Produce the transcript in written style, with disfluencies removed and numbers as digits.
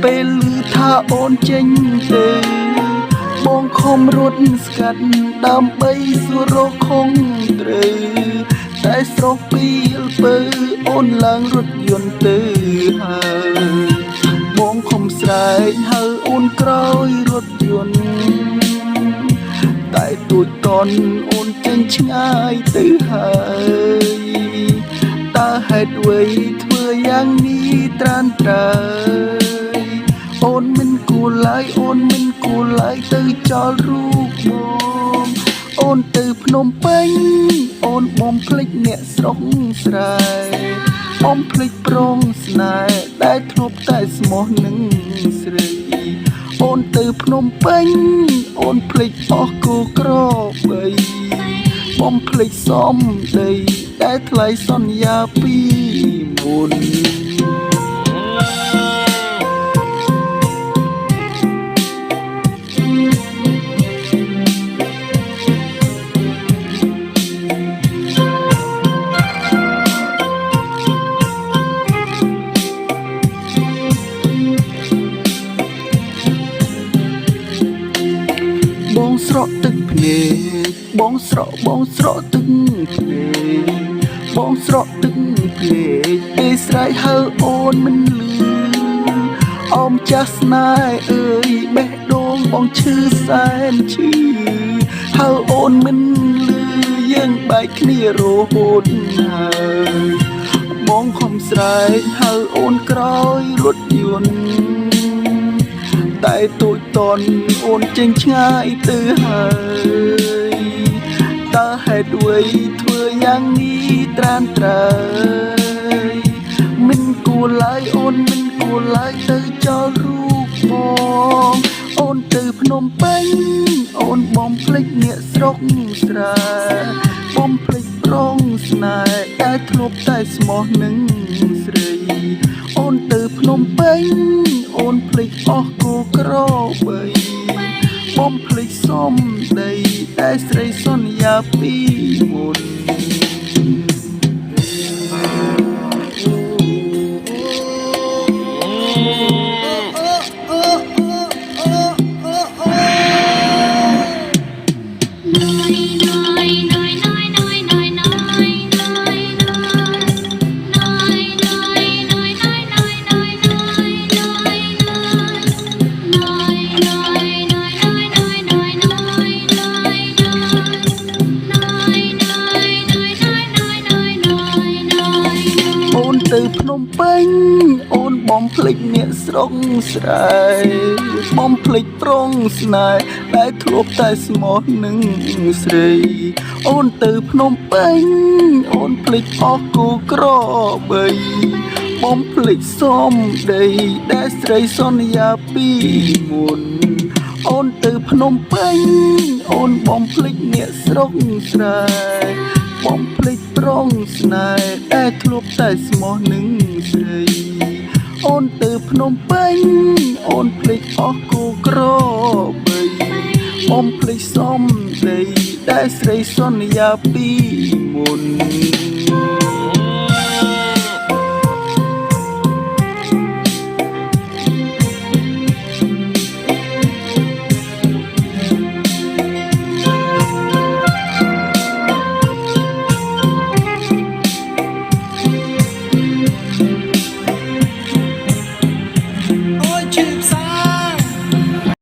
ពេលឮថាអូនចេញទៅបងខំរត់ស្កាត់ដើម្បីសួររកខំត្រូវតែស្រស់ពីលពើអូនឡើងរថយន្តទៅហើយបងខំស្រែកហៅអូនក្រោយរថយន្តតែទូចតន់អូនចេញឆ្ងាយទៅហើយតើហេតុអ្វីធ្វើយ៉ាងនេះត្រានត្រើយអូនមិនគួរឡើយអូនមិនគួរឡើយទៅចោលរូបបងអូនទៅភ្នំពេញអូនបំភ្លេចអ្នកស្រុកស្រែបំភ្លេចប្រងស្នេហ៍ដែលធ្លាប់តែស្មោះនឹងស្រីអូនទៅភ្នំពេញអូនភ្លេចអស់គូក្របីបំភ្លេចសំដីដែលថ្លៃសន្យាពីមុនបងស្រក់ទឹកភ្នែកបងស្រក់ទឹកភ្នែកបងស្រក់ទឹកភ្នែកពេលស្រែកហៅអូនមិនលឺអមចាស់ស្នេហ៍អើយបេះដូងបងឈឺសែនឈឺហៅអូនមិនលឺយើងបែកគ្នារហូតហើយបងខំស្រែកហៅអូនក្រោយរថយន្តតែទូចតន់អូនចេញឆ្ងាយទៅហើយតើហេតុអ្វីធ្វើយ៉ាងនេះត្រានត្រើយមិនគួរឡើយអូនមិនគួរឡើយទៅចោលរូបបងអូនទៅភ្នំពេញអូនបំភ្លេចអ្នកស្រុកស្រែបំភ្លេចប្រងស្នេហ៍ដែលធ្លាប់តែស្មោះនឹងស្រីអូនទៅភ្នំពេញអូនភ្លេចអស់គូក្របីបំភ្លេចសំដីដែលស្រីសន្យាពីមុនទៅភ្នំពេញអូនបំភ្លេចអ្នកស្រុកស្រែបំភ្លេចប្រងស្នេហ៍ដែលធ្លាប់តែស្មោះនឹងស្រីអូនទៅភ្នំពេញអូនភ្លេចអស់គូក្របីបំភ្លេចសំដីដែលស្រីសន្យាពីមុនអូនទៅភ្នំពេញអូនបំភ្លេចអ្នកស្រុកស្រែបំភ្លេចប្រងស្នេហ៍ដែលធ្លាប់តែស្មោះនឹងស្រីអូនទៅភ្នំពេញអូនភ្លេចអស់គូក្របីបំភ្លេចសំដីដែលស្រីសន្យាពីមុន